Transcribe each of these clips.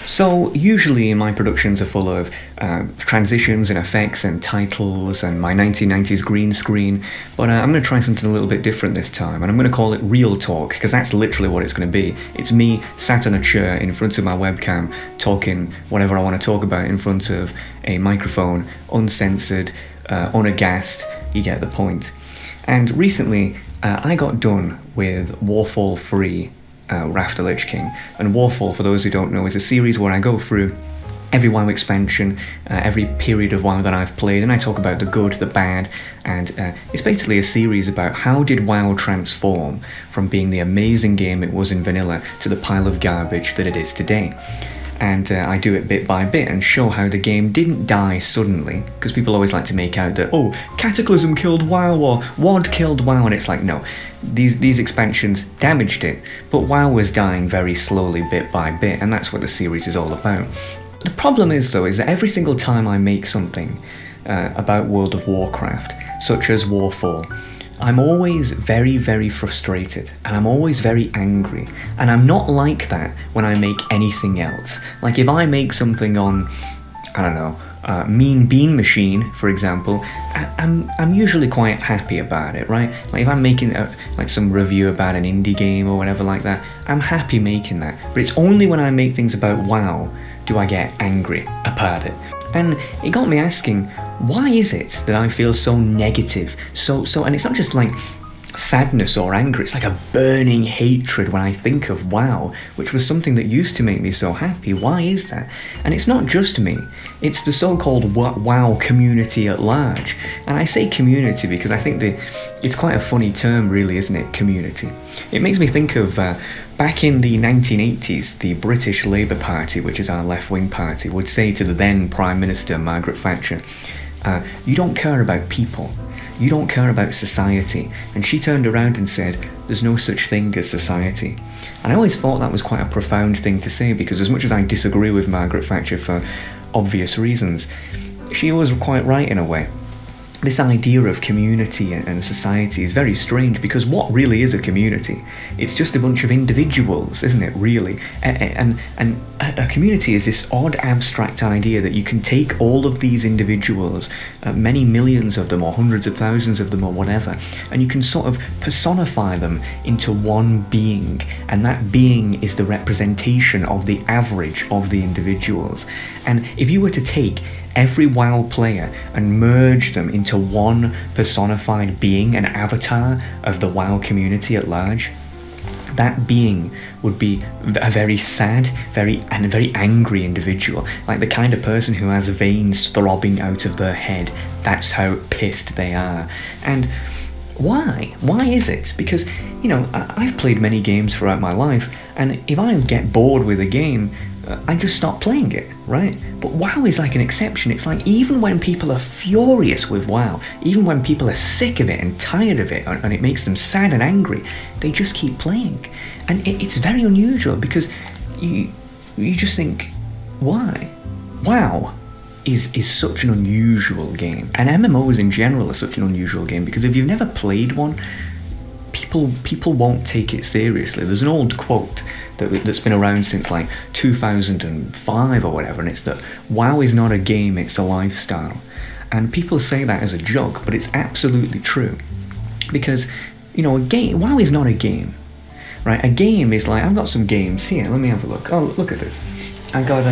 So usually my productions are full of transitions and effects and titles and my 1990s green screen, but I'm going to try something a little bit different this time, and I'm going to call it Real Talk, because that's literally what it's going to be. It's me sat on a chair in front of my webcam talking whatever I want to talk about in front of a microphone, uncensored, unaghast, you get the point. And recently I got done with Warfall 3, Wrath of the Lich King. And Warfall, for those who don't know, is a series where I go through every WoW expansion, every period of WoW that I've played, and I talk about the good, the bad, and it's basically a series about how did WoW transform from being the amazing game it was in vanilla to the pile of garbage that it is today. And I do it bit by bit and show how the game didn't die suddenly, because people always like to make out that, oh, Cataclysm killed WoW or WoD killed WoW, and it's like, no, these expansions damaged it, but WoW was dying very slowly bit by bit, and that's what the series is all about. The problem is, though, is that every single time I make something about World of Warcraft, such as Warfall, I'm always very, very frustrated, and I'm always very angry, and I'm not like that when I make anything else. Like if I make something on, I don't know, Mean Bean Machine, for example, I'm usually quite happy about it, right? Like if I'm making like some review about an indie game or whatever like that, I'm happy making that. But it's only when I make things about WoW do I get angry about it. And it got me asking, why is it that I feel so negative? And it's not just like sadness or anger, it's like a burning hatred when I think of WoW, which was something that used to make me so happy. Why is that? And it's not just me, it's the so-called WoW community at large. And I say community because I think it's quite a funny term, really, isn't it? Community. It makes me think of back in the 1980s, the British Labour Party, which is our left-wing party, would say to the then Prime Minister, Margaret Thatcher, you don't care about people, you don't care about society. And she turned around and said, there's no such thing as society. And I always thought that was quite a profound thing to say, because as much as I disagree with Margaret Thatcher for obvious reasons, she was quite right in a way. This idea of community and society is very strange, because what really is a community? It's just a bunch of individuals, isn't it, really? And a community is this odd abstract idea that you can take all of these individuals, many millions of them or hundreds of thousands of them or whatever, and you can sort of personify them into one being, and that being is the representation of the average of the individuals. And if you were to take every WoW player and merge them into one personified being, an avatar of the WoW community at large, that being would be a very sad, very angry individual, like the kind of person who has veins throbbing out of their head. That's how pissed they are. And why? Why is it? Because, you know, I've played many games throughout my life, and if I get bored with a game, I just stop playing it, right? But WoW is like an exception. It's like even when people are furious with WoW, even when people are sick of it and tired of it, and it makes them sad and angry, they just keep playing. And it's very unusual, because you just think, why? WoW is such an unusual game, and MMOs in general are such an unusual game, because if you've never played one, people won't take it seriously. There's an old quote that's been around since like 2005 or whatever, and it's that WoW is not a game, it's a lifestyle. And people say that as a joke, but it's absolutely true, because, you know, WoW is not a game, right? A game is like, I've got some games here, let me have a look. Oh, look at this. I got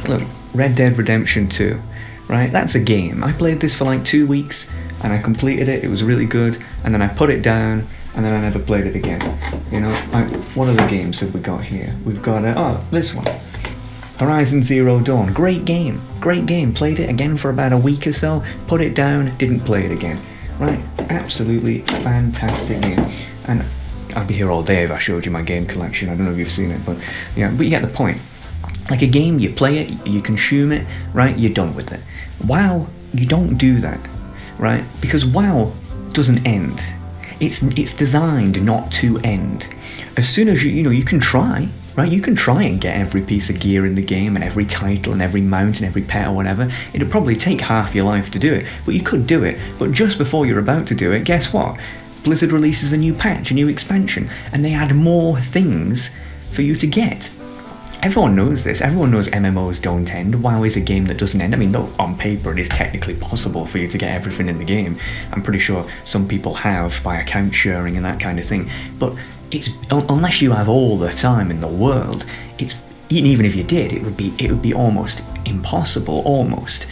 look, Red Dead Redemption 2, right? That's a game. I played this for like 2 weeks and I completed it. It was really good, and then I put it down, and then I never played it again. You know, what other games have we got here? We've got this one, Horizon Zero Dawn. Great game. Played it again for about a week or so, put it down, didn't play it again. Right? Absolutely fantastic game. And I'd be here all day if I showed you my game collection. I don't know if you've seen it, but yeah, but you get the point. Like a game, you play it, you consume it, right? You're done with it. WoW, you don't do that, right? Because WoW doesn't end. It's designed not to end. As soon as you can try, right? You can try and get every piece of gear in the game and every title and every mount and every pet or whatever. It'd probably take half your life to do it, but you could do it. But just before you're about to do it, guess what? Blizzard releases a new patch, a new expansion, and they add more things for you to get. Everyone knows this. Everyone knows MMOs don't end. WoW is a game that doesn't end. I mean, though on paper it is technically possible for you to get everything in the game. I'm pretty sure some people have by account sharing and that kind of thing. But it's unless you have all the time in the world, it's even if you did, it would be almost impossible. Almost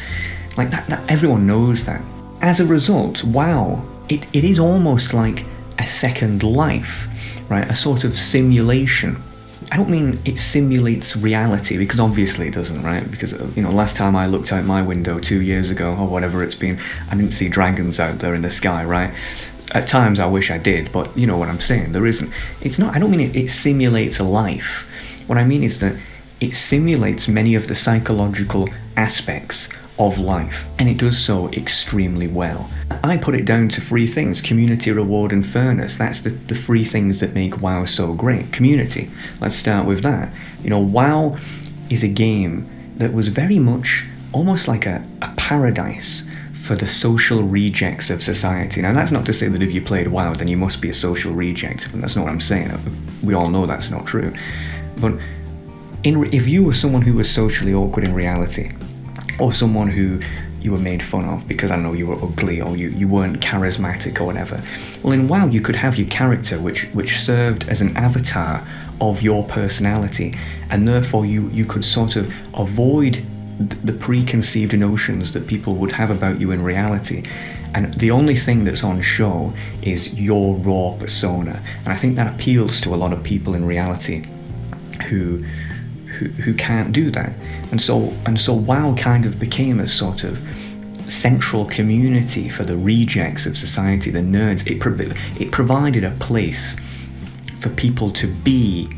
like that. Everyone knows that. As a result, WoW it is almost like a second life, right? A sort of simulation. I don't mean it simulates reality, because obviously it doesn't, right? Because, last time I looked out my window 2 years ago, or whatever it's been, I didn't see dragons out there in the sky, right? At times I wish I did, but you know what I'm saying, there isn't. It's not, I don't mean it simulates a life. What I mean is that it simulates many of the psychological aspects of life, and it does so extremely well. I put it down to 3 things: community, reward, and fairness. That's the 3 things that make WoW so great. Community, let's start with that. WoW is a game that was very much almost like a paradise for the social rejects of society. Now, that's not to say that if you played WoW then you must be a social reject, and that's not what I'm saying. We all know that's not true. But if you were someone who was socially awkward in reality, or someone who you were made fun of because, I don't know, you were ugly or you weren't charismatic or whatever, well, in WoW you could have your character which served as an avatar of your personality, and therefore you could sort of avoid the preconceived notions that people would have about you in reality, and the only thing that's on show is your raw persona. And I think that appeals to a lot of people in reality who can't do that. And so WoW kind of became a sort of central community for the rejects of society, the nerds. It provided a place for people to be,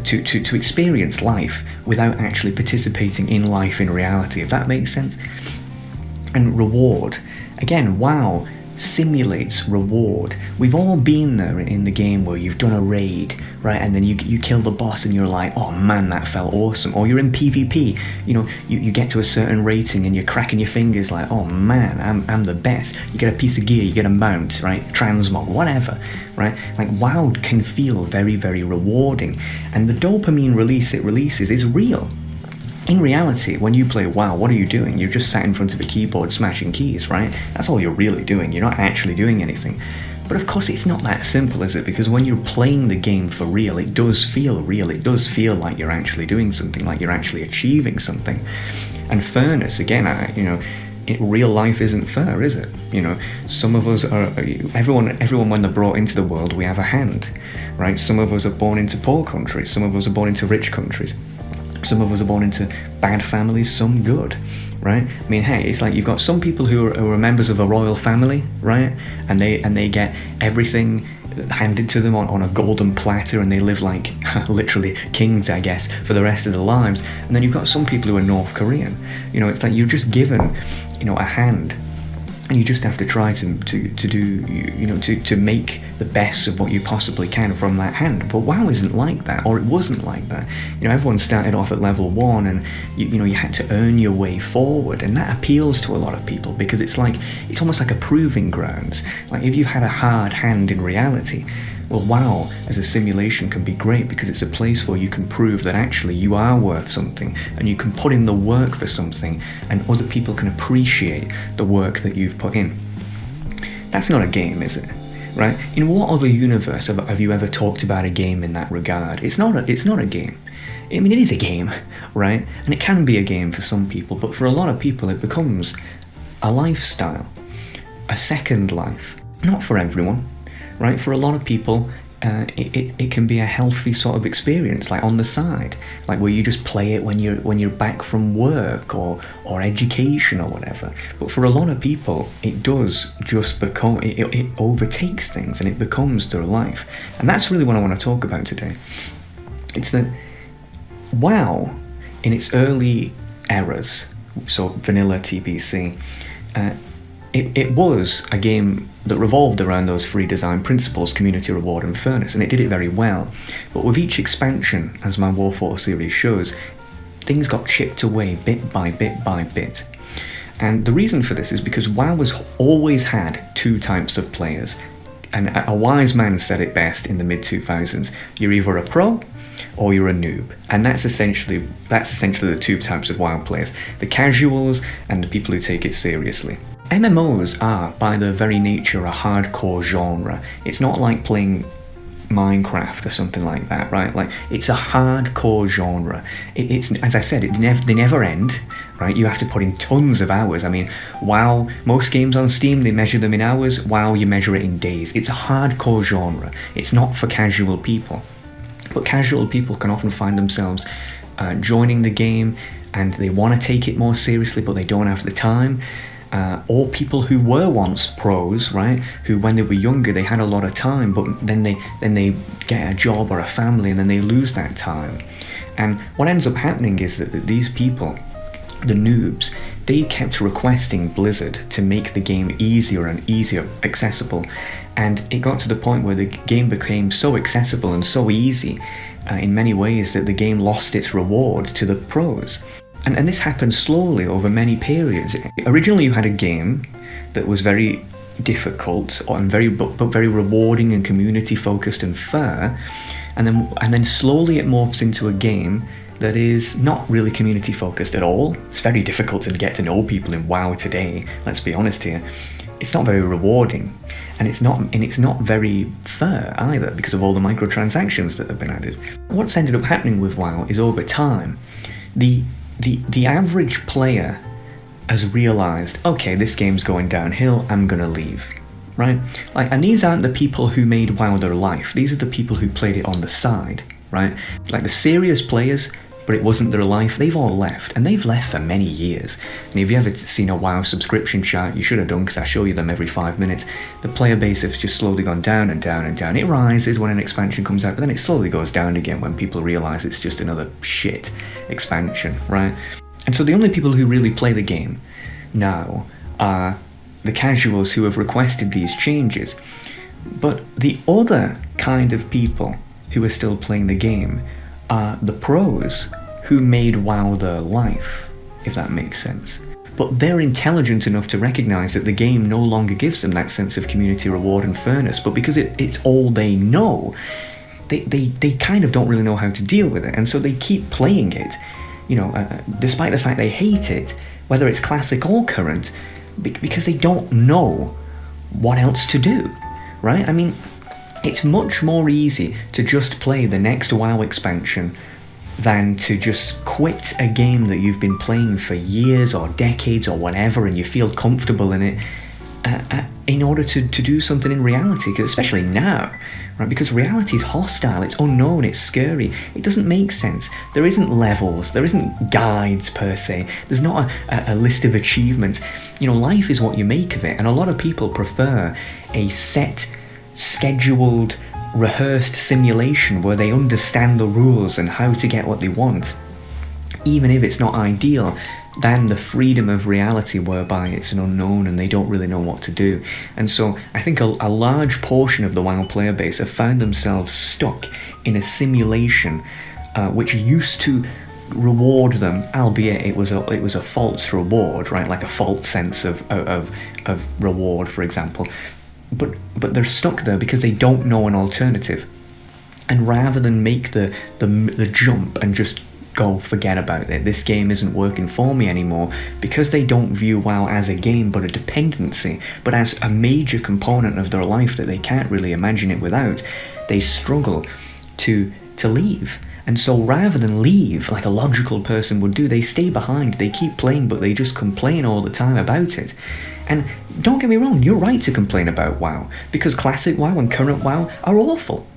to experience life without actually participating in life in reality, if that makes sense. And reward. Again, WoW simulates reward. We've all been there in the game where you've done a raid, right, and then you kill the boss and you're like, oh man, that felt awesome. Or you're in PvP, you get to a certain rating and you're cracking your fingers like, oh man, I'm the best. You get a piece of gear, you get a mount, right, transmog, whatever, right? Like, WoW can feel very, very rewarding, and the dopamine release it releases is real. In reality, when you play WoW, what are you doing? You're just sat in front of a keyboard smashing keys, right? That's all you're really doing. You're not actually doing anything. But of course it's not that simple, is it? Because when you're playing the game for real, it does feel real. It does feel like you're actually doing something, like you're actually achieving something. And fairness, again, real life isn't fair, is it? Some of us are, everyone when they're brought into the world, we have a hand, right? Some of us are born into poor countries. Some of us are born into rich countries. Some of us are born into bad families, some good, right? I mean, hey, it's like you've got some people who are members of a royal family, right? And they get everything handed to them on a golden platter, and they live like literally kings, I guess, for the rest of their lives. And then you've got some people who are North Korean. It's like you're just given, a hand, and you just have to try to do, to make the best of what you possibly can from that hand. But WoW isn't like that, or it wasn't like that. Everyone started off at level 1, and you had to earn your way forward, and that appeals to a lot of people because it's almost like a proving grounds. Like, if you had a hard hand in reality, well, WoW as a simulation can be great because it's a place where you can prove that actually you are worth something, and you can put in the work for something, and other people can appreciate the work that you've put in. That's not a game, is it? Right? In what other universe have you ever talked about a game in that regard? It's not a game. I mean, it is a game, right? And it can be a game for some people, but for a lot of people it becomes a lifestyle, a second life. Not for everyone, right? For a lot of people, it can be a healthy sort of experience, like on the side, like where you just play it when you're back from work or education or whatever. But for a lot of people, it does just become, it overtakes things, and it becomes their life. And that's really what I want to talk about today. It's that WoW, in its early eras, so vanilla TBC, it was a game that revolved around those 3 design principles: community, reward, and fairness, and it did it very well. But with each expansion, as my Warfare series shows, things got chipped away bit by bit by bit. And the reason for this is because WoW has always had 2 types of players. And a wise man said it best in the mid-2000s. You're either a pro or you're a noob. And that's essentially the two types of WoW players: the casuals and the people who take it seriously. MMOs are, by their very nature, a hardcore genre. It's not like playing Minecraft or something like that, right? Like, it's a hardcore genre. It's, as I said, they never end, right? You have to put in tons of hours. I mean, WoW, most games on Steam, they measure them in hours. WoW, you measure it in days. It's a hardcore genre. It's not for casual people. But casual people can often find themselves joining the game, and they want to take it more seriously, but they don't have the time. Or people who were once pros, right? Who, when they were younger, they had a lot of time, but then they get a job or a family, and then they lose that time. And what ends up happening is that these people, the noobs, they kept requesting Blizzard to make the game easier and easier accessible, and it got to the point where the game became so accessible and so easy in many ways that the game lost its reward to the pros. And this happened slowly over many periods. Originally, you had a game that was very difficult and very rewarding and community focused and fair, and then slowly it morphs into a game that is not really community focused at all. It's very difficult to get to know people in WoW today. Let's be honest here. It's not very rewarding, and it's not very fair either because of all the microtransactions that have been added. What's ended up happening with WoW is, over time, the average player has realised, okay, this game's going downhill, I'm gonna leave, right? Like, and these aren't the people who made WoW their life. These are the people who played it on the side, right? Like, the serious players, but it wasn't their life, they've all left, and they've left for many years. And if you ever seen a WoW subscription chart, you should have done, because I show you them every 5 minutes. The player base has just slowly gone down and down and down. It rises when an expansion comes out, but then it slowly goes down again when people realise it's just another shit expansion, right? And so the only people who really play the game now are the casuals who have requested these changes. But the other kind of people who are still playing the game are the pros who made WoW their life, if that makes sense. But they're intelligent enough to recognise that the game no longer gives them that sense of community reward and fairness, but because it's all they know, they kind of don't really know how to deal with it, and so they keep playing it, despite the fact they hate it, whether it's classic or current, because they don't know what else to do, right? I mean, it's much more easy to just play the next WoW expansion than to just quit a game that you've been playing for years or decades or whatever, and you feel comfortable in it, in order to do something in reality, especially now, right? Because reality is hostile, it's unknown, it's scary, it doesn't make sense. There isn't levels, there isn't guides per se, there's not a list of achievements. Life is what you make of it, and a lot of people prefer a set, scheduled, rehearsed simulation where they understand the rules and how to get what they want, even if it's not ideal, than the freedom of reality whereby it's an unknown and they don't really know what to do. And so I think a large portion of the WoW player base have found themselves stuck in a simulation which used to reward them, albeit it was a false reward, right? Like a false sense of reward, for example. But they're stuck there because they don't know an alternative, and rather than make the jump and just go, forget about it, this game isn't working for me anymore, because they don't view WoW as a game but a dependency, but as a major component of their life that they can't really imagine it without, they struggle to leave. And so rather than leave like a logical person would do, they stay behind, they keep playing, but they just complain all the time about it. And don't get me wrong, you're right to complain about WoW, because classic WoW and current WoW are awful.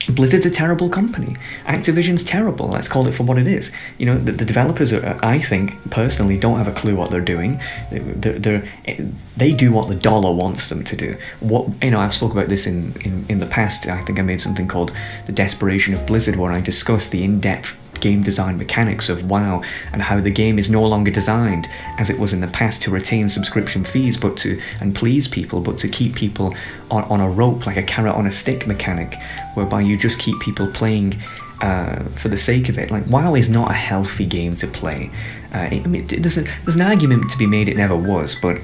Blizzard's a terrible company. Activision's terrible. Let's call it for what it is. The developers, I think, personally, don't have a clue what they're doing. They do what the dollar wants them to do. I've spoke about this in the past. I think I made something called The Desperation of Blizzard, where I discussed the in-depth game design mechanics of WoW and how the game is no longer designed as it was in the past to retain subscription fees and please people, but to keep people on a rope, like a carrot on a stick mechanic, whereby you just keep people playing for the sake of it. Like, WoW is not a healthy game to play. There's an argument to be made it never was, but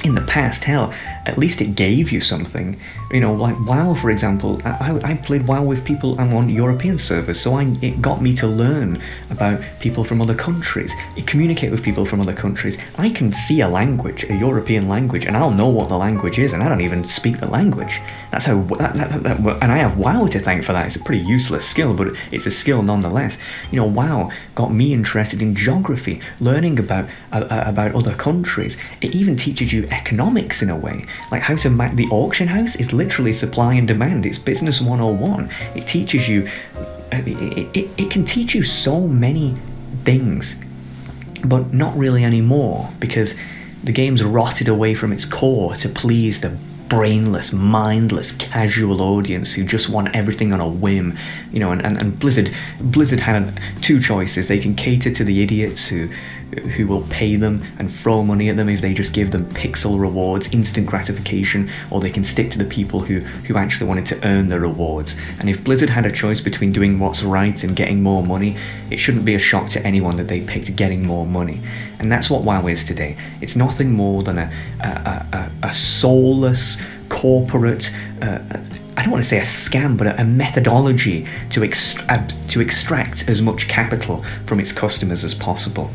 in the past, hell, at least it gave you something. You know, like WoW, for example. I played WoW with people. I'm on European servers, so it got me to learn about people from other countries, communicate with people from other countries. I can see a language, a European language, and I'll know what the language is, and I don't even speak the language. That's how, and I have WoW to thank for that. It's a pretty useless skill, but it's a skill nonetheless. You know, WoW got me interested in geography, learning about other countries. It even teaches you economics in a way, like how to the auction house is literally supply and demand. It's business 101. It teaches you, it can teach you so many things, but not really anymore, because the game's rotted away from its core to please the brainless, mindless, casual audience who just want everything on a whim, you know. And Blizzard had two choices. They can cater to the idiots who will pay them and throw money at them if they just give them pixel rewards, instant gratification, or they can stick to the people who actually wanted to earn the rewards. And if Blizzard had a choice between doing what's right and getting more money, it shouldn't be a shock to anyone that they picked getting more money. And that's what WoW is today. It's nothing more than a soulless corporate, I don't want to say a scam, but a methodology to extract as much capital from its customers as possible.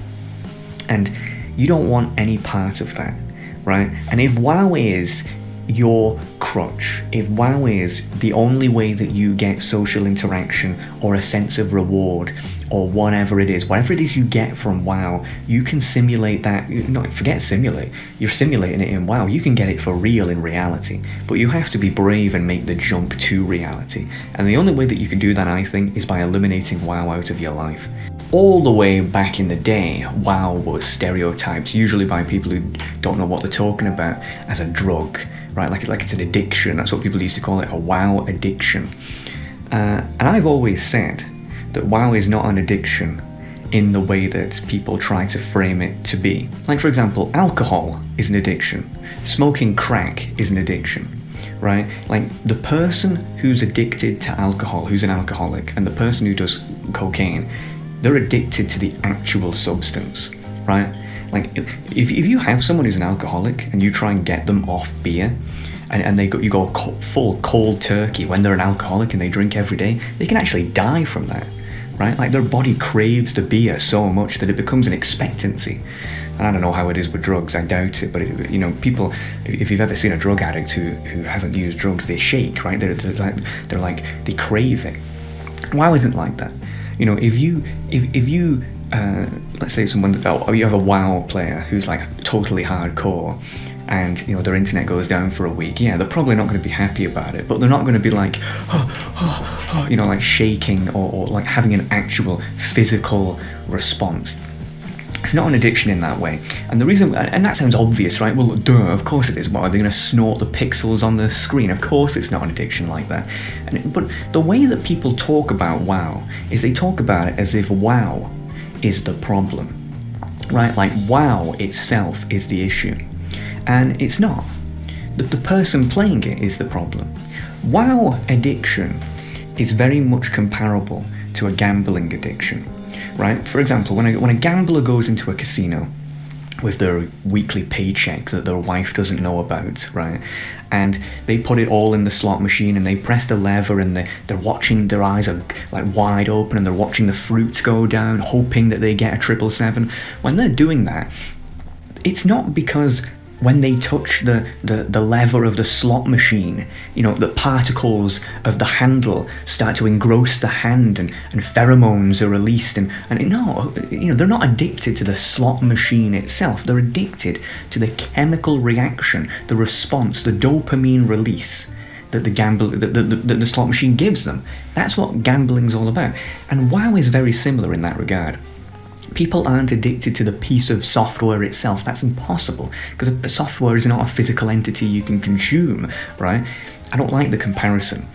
And you don't want any part of that, right? And if WoW is your crutch, if WoW is the only way that you get social interaction or a sense of reward or whatever it is you get from WoW, you can simulate that. Forget simulate, you're simulating it in WoW. You can get it for real in reality, but you have to be brave and make the jump to reality. And the only way that you can do that, I think, is by eliminating WoW out of your life. All the way back in the day, WoW was stereotyped, usually by people who don't know what they're talking about, as a drug, right? Like it's an addiction. That's what people used to call it, a WoW addiction. And I've always said that WoW is not an addiction in the way that people try to frame it to be. Like, for example, alcohol is an addiction. Smoking crack is an addiction. Right? Like, the person who's addicted to alcohol, who's an alcoholic, and the person who does cocaine, they're addicted to the actual substance, right? Like, if you have someone who's an alcoholic and you try and get them off beer, and you go full cold turkey when they're an alcoholic and they drink every day, they can actually die from that, right? Like, their body craves the beer so much that it becomes an expectancy. And I don't know how it is with drugs, I doubt it, but people, if you've ever seen a drug addict who hasn't used drugs, they shake, right? They're like, they crave it. WoW isn't like that. You know, if you let's say you have a WoW player who's like totally hardcore, and you know their internet goes down for a week, yeah, they're probably not going to be happy about it, but they're not going to be like, you know, like shaking or like having an actual physical response. It's not an addiction in that way. And the reason, and that sounds obvious, right? Well, duh, of course it is. What, are they going to snort the pixels on the screen? Of course it's not an addiction like that. But the way that people talk about WoW is they talk about it as if WoW is the problem, right? Like, WoW itself is the issue. And it's not. The person playing it is the problem. WoW addiction is very much comparable to a gambling addiction. Right? For example, when a gambler goes into a casino with their weekly paycheck that their wife doesn't know about, right? And they put it all in the slot machine and they press the lever and they're watching, their eyes are like wide open and they're watching the fruits go down, hoping that they get a 777. When they're doing that, it's not because when they touch the lever of the slot machine, you know, the particles of the handle start to engross the hand and pheromones are released and no, you know, they're not addicted to the slot machine itself. They're addicted to the chemical reaction, the response, the dopamine release that the slot machine gives them. That's what gambling's all about. And WoW is very similar in that regard. People aren't addicted to the piece of software itself. That's impossible, because software is not a physical entity you can consume, right? I don't like the comparison.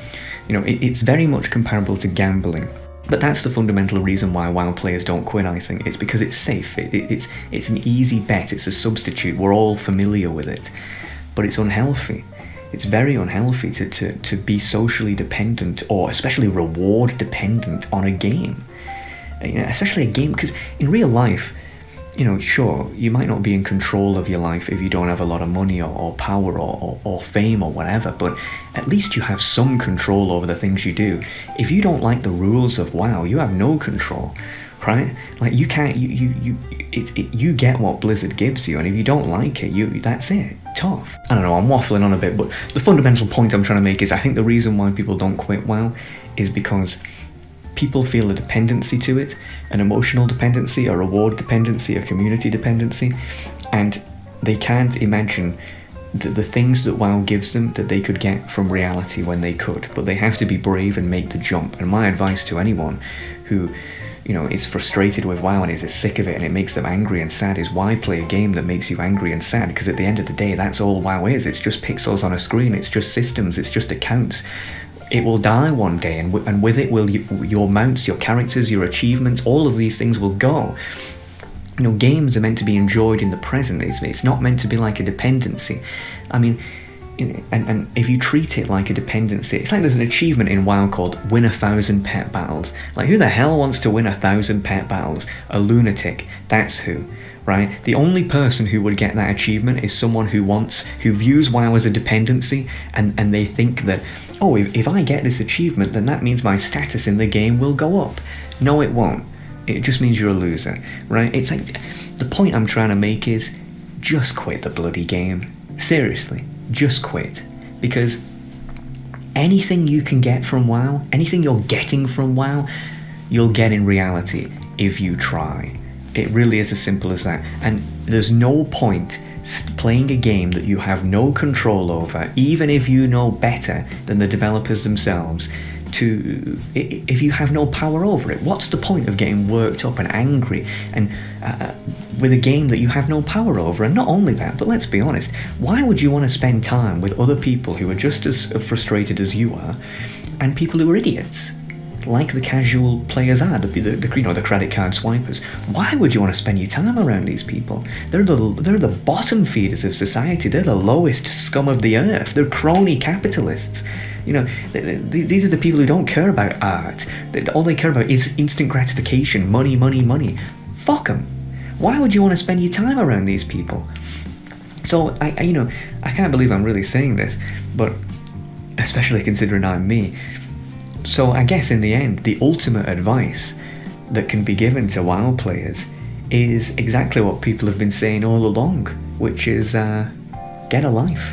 You know, it's very much comparable to gambling. But that's the fundamental reason why WoW players don't quit, I think. It's because it's safe. It's an easy bet. It's a substitute. We're all familiar with it. But it's unhealthy. It's very unhealthy to be socially dependent, or especially reward dependent on a game. You know, especially a game, because in real life, sure, you might not be in control of your life if you don't have a lot of money or power or fame or whatever, but at least you have some control over the things you do. If you don't like the rules of WoW, you have no control, right? Like, you can't, you get what Blizzard gives you, and if you don't like it, that's it. Tough. I don't know, I'm waffling on a bit, but the fundamental point I'm trying to make is I think the reason why people don't quit WoW is because people feel a dependency to it, an emotional dependency, a reward dependency, a community dependency, and they can't imagine the things that WoW gives them that they could get from reality when they could, but they have to be brave and make the jump. And my advice to anyone who is frustrated with WoW and is sick of it and it makes them angry and sad is, why play a game that makes you angry and sad? Because at the end of the day, that's all WoW is. It's just pixels on a screen, it's just systems, it's just accounts. It will die one day, and with it will your mounts, your characters, your achievements, all of these things will go. Games are meant to be enjoyed in the present. It's not meant to be like a dependency. I mean, and if you treat it like a dependency, it's like there's an achievement in WoW called win 1,000 pet battles. Like, who the hell wants to win 1,000 pet battles? A lunatic, that's who. Right? The only person who would get that achievement is someone who views WoW as a dependency, and they think that, oh, if I get this achievement, then that means my status in the game will go up. No, it won't. It just means you're a loser, right? It's like, the point I'm trying to make is, just quit the bloody game. Seriously, just quit. Because anything you can get from WoW, anything you're getting from WoW, you'll get in reality if you try. It really is as simple as that. And there's no point playing a game that you have no control over, even if you know better than the developers themselves, if you have no power over it. What's the point of getting worked up and angry and with a game that you have no power over? And not only that, but let's be honest, why would you want to spend time with other people who are just as frustrated as you are, and people who are idiots, like the casual players are, the credit card swipers? Why would you want to spend your time around these people? They're the bottom feeders of society. They're the lowest scum of the earth. They're crony capitalists. These are the people who don't care about art. All they care about is instant gratification, money, money, money. Fuck them. Why would you want to spend your time around these people? So I can't believe I'm really saying this, but especially considering I'm me. So I guess in the end, the ultimate advice that can be given to WoW players is exactly what people have been saying all along, which is get a life.